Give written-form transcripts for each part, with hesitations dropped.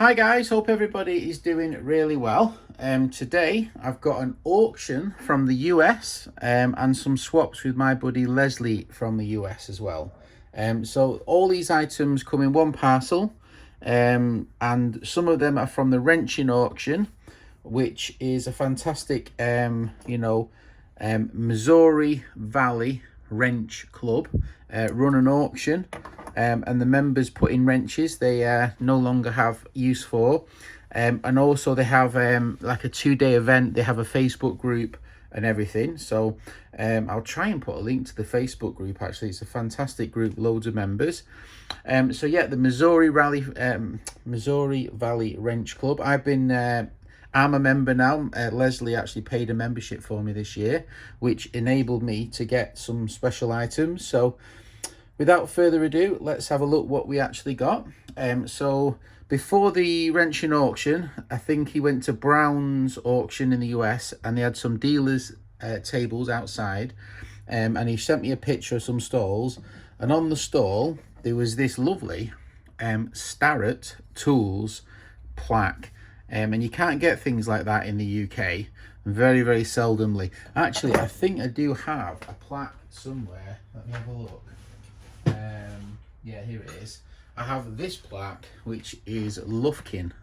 Hi guys, hope everybody is doing really well. Today I've got an auction from the US and some swaps with my buddy Leslie from the US as well. So all these items come in one parcel, and some of them are from the wrenching auction, which is a fantastic Missouri Valley Wrench Club run an auction, and the members put in wrenches they no longer have use for, and also they have like a 2-day event. They have a Facebook group and everything, so I'll try and put a link to the Facebook group. Actually, it's a fantastic group, loads of members. So yeah, the Missouri Valley Wrench Club. I'm a member now. Leslie actually paid a membership for me this year, which enabled me to get some special items. So without further ado, let's have a look what we actually got. So before the wrenching auction, I think he went to Brown's auction in the US, and they had some dealers tables outside, and he sent me a picture of some stalls, and on the stall there was this lovely Starrett Tools plaque. And you can't get things like that in the UK, very, very seldomly. Actually, I think I do have a plaque somewhere. Let me have a look. Yeah, here it is. I have this plaque, which is Lufkin.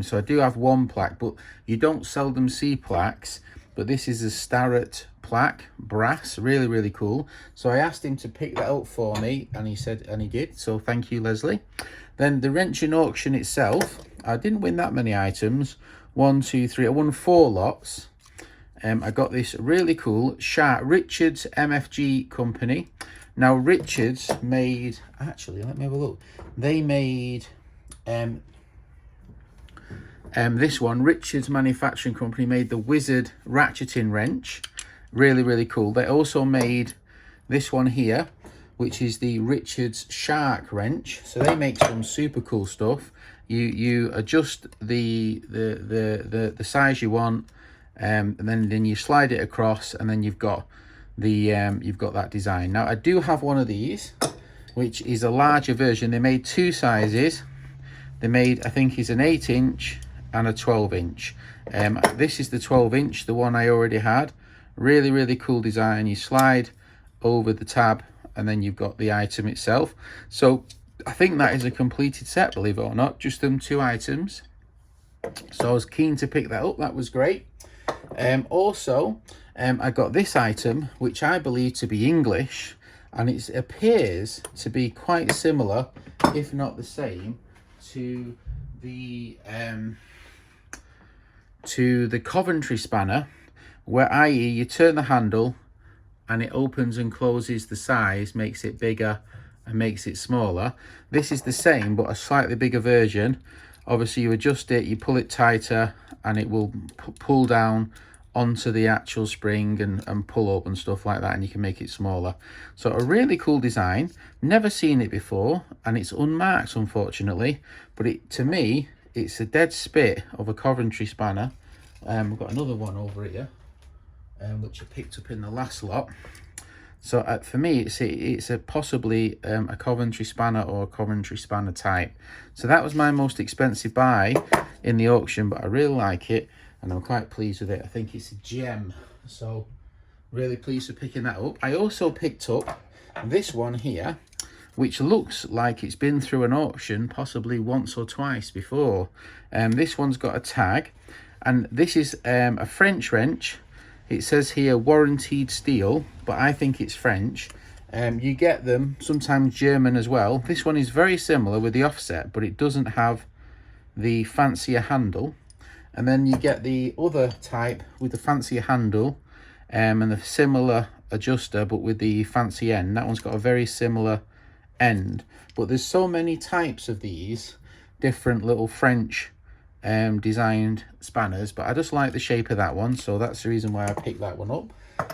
So I do have one plaque, but you don't seldom see plaques. But this is a Starrett plaque, brass, really, really cool. So I asked him to pick that up for me, and he said, and he did. So thank you, Leslie. Then the wrenching auction itself, I didn't win that many items. 1, 2, 3. I won 4 lots. I got this really cool Shark Richards MFG company. Now Richards made, actually, let me have a look. They made this one. Richards Manufacturing Company made the Wizard ratcheting wrench. Really, really cool. They also made this one here, which is the Richards Shark wrench. So they make some super cool stuff. You adjust the size you want, and then you slide it across, and then you've got that design. Now I do have one of these, which is a larger version. They made 2 sizes. They made, I think, is an 8-inch and a 12-inch. This is the 12-inch, the one I already had. Really, really cool design. You slide over the tab, and then you've got the item itself. So I think that is a completed set, believe it or not, just them 2 items. So I was keen to pick that up. That was great. Also, I got this item, which I believe to be English, and it appears to be quite similar, if not the same, to the Coventry spanner, where i.e. you turn the handle and it opens and closes the size, makes it bigger and makes it smaller. This is the same, but a slightly bigger version. Obviously you adjust it, you pull it tighter, and it will pull down onto the actual spring and pull up and stuff like that, and you can make it smaller. So a really cool design. Never seen it before, and it's unmarked, unfortunately, but to me it's a dead spit of a Coventry spanner. We've got another one over here, which I picked up in the last lot. So for me, it's possibly a Coventry spanner or a Coventry spanner type. So that was my most expensive buy in the auction, but I really like it, and I'm quite pleased with it. I think it's a gem, so really pleased with picking that up. I also picked up this one here, which looks like it's been through an auction possibly once or twice before. This one's got a tag, and this is a French wrench. It says here warranted steel, but I think it's French. You get them sometimes German as well. This one is very similar with the offset, but it doesn't have the fancier handle. And then you get the other type with the fancier handle, and the similar adjuster, but with the fancy end. That one's got a very similar end. But there's so many types of these different little French designed spanners, but I just like the shape of that one, so that's the reason why I picked that one up.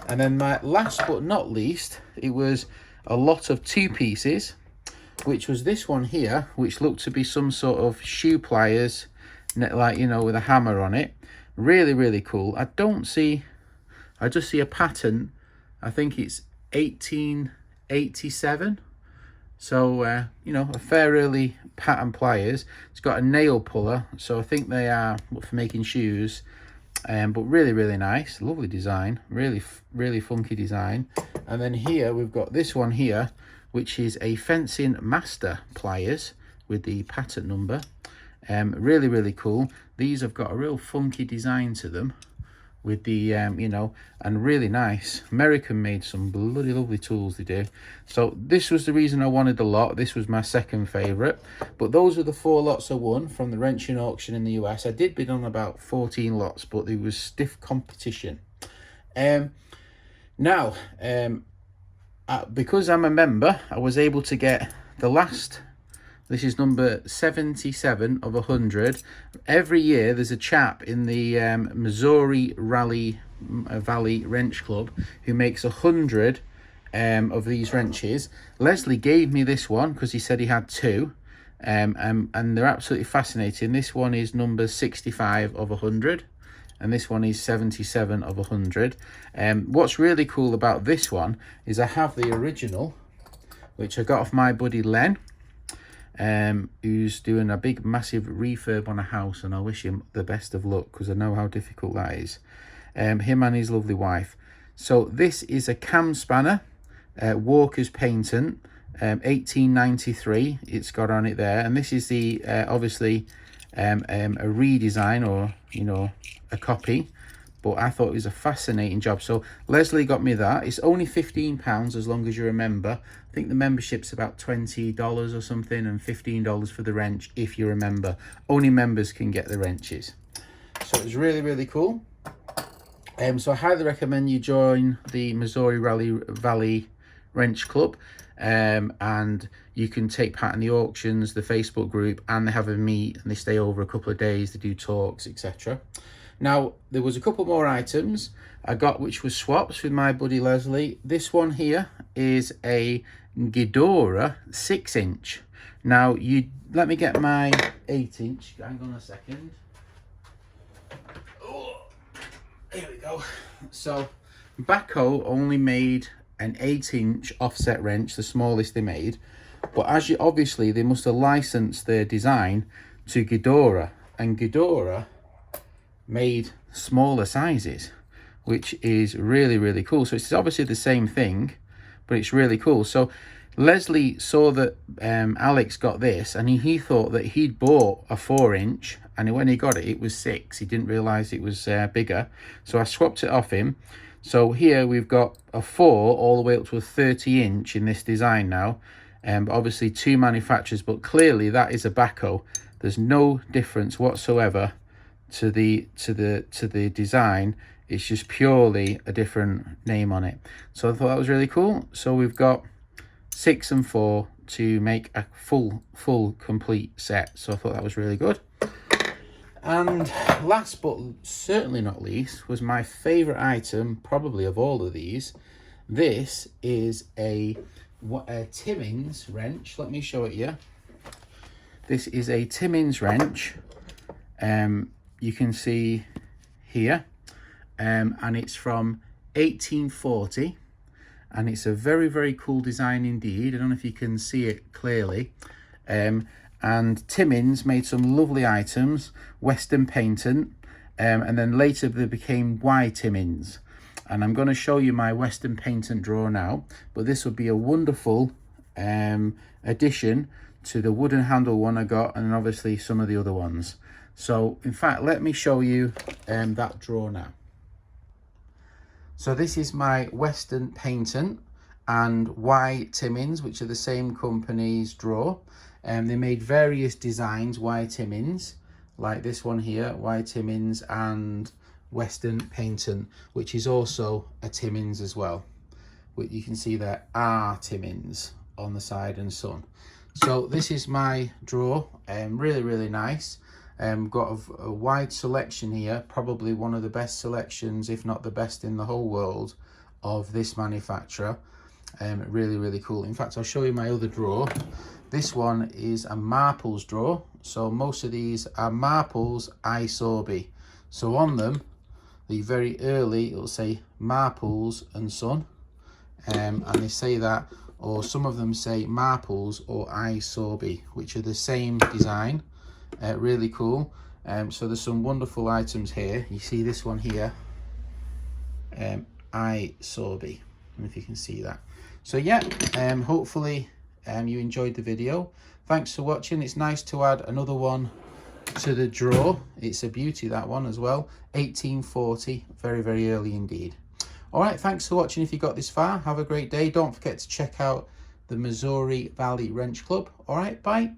And then my last but not least, it was a lot of 2 pieces, which was this one here, which looked to be some sort of shoe pliers, like, you know, with a hammer on it. Really, really cool. I just see a pattern. I think it's 1887. So, you know, a fair early pattern pliers. It's got a nail puller, so I think they are for making shoes. But really, really nice, lovely design, really funky design. And then here we've got this one here, which is a Fencing Master pliers with the patent number. Really, really cool. These have got a real funky design to them with the, you know, and really nice. American made some bloody lovely tools, they do. So this was the reason I wanted the lot. This was my second favourite. But those are the 4 lots I won from the wrenching auction in the US. I did bid on about 14 lots, but there was stiff competition. Now, because I'm a member, I was able to get the last... This is number 77 of 100. Every year there's a chap in the Missouri Valley Wrench Club who makes 100 of these wrenches. Leslie gave me this one because he said he had 2. And they're absolutely fascinating. This one is number 65 of 100. And this one is 77 of 100. What's really cool about this one is I have the original, which I got off my buddy Len. Who's doing a big massive refurb on a house, and I wish him the best of luck because I know how difficult that is. Him and his lovely wife. So this is a cam spanner, Walker's patent, 1893. It's got on it there, and this is the obviously a redesign, or you know, a copy. But I thought it was a fascinating job. So Leslie got me that. It's only £15 as long as you're a member. I think the membership's about $20 or something, and $15 for the wrench if you're a member. Only members can get the wrenches. So it was really, really cool. So I highly recommend you join the Missouri Valley Wrench Club. And you can take part in the auctions, the Facebook group, and they have a meet, and they stay over a couple of days, they do talks, etc. Now, there was a couple more items I got which was swaps with my buddy Leslie. This one here is a Ghidorah 6-inch. Now, you let me get my 8-inch. Hang on a second. Oh, here we go. So, Bahco only made an 8-inch offset wrench, the smallest they made. But as you obviously, they must have licensed their design to Ghidorah, and Ghidorah made smaller sizes, which is really, really cool. So it's obviously the same thing, but it's really cool. So Leslie saw that Alex got this, and he thought that he'd bought a 4-inch, and when he got it, it was 6. He didn't realize it was bigger. So I swapped it off him. So here we've got a 4 all the way up to a 30-inch in this design now. Obviously 2 manufacturers, but clearly that is a Bahco. There's no difference whatsoever to the design. It's just purely a different name on it. So I thought that was really cool. So we've got 6 and 4 to make a full complete set. So I thought that was really good. And last but certainly not least was my favorite item probably of all of these. This is a Timmins wrench. Let me show it you. This is a Timmins wrench. You can see here, and it's from 1840, and it's a very, very cool design indeed. I don't know if you can see it clearly. And Timmins made some lovely items, Western patent, and then later they became Y Timmins. And I'm going to show you my Western patent drawer now, but this would be a wonderful addition to the wooden handle one I got, and obviously some of the other ones. So in fact, let me show you that drawer now. So this is my Western patent and Y Timmins, which are the same company's drawer. They made various designs, Y Timmins, like this one here, Y Timmins, and Western patent, which is also a Timmins as well. You can see there are Timmins on the side and sun. So this is my drawer, really, really nice. Got a wide selection here, probably one of the best selections, if not the best in the whole world, of this manufacturer. Really, really cool. In fact, I'll show you my other drawer. This one is a Marples drawer. So most of these are Marples Isobi. So on them, the very early, it'll say Marples and Son. And they say that or some of them say Marples or iSorbet, which are the same design. Really cool. So there's some wonderful items here. You see this one here, iSorbet. I don't know if you can see that. So yeah, hopefully you enjoyed the video. Thanks for watching. It's nice to add another one to the draw. It's a beauty, that one as well. 1840, very, very early indeed. All right, thanks for watching. If you got this far, have a great day. Don't forget to check out the Missouri Valley Wrench Club. All right, bye.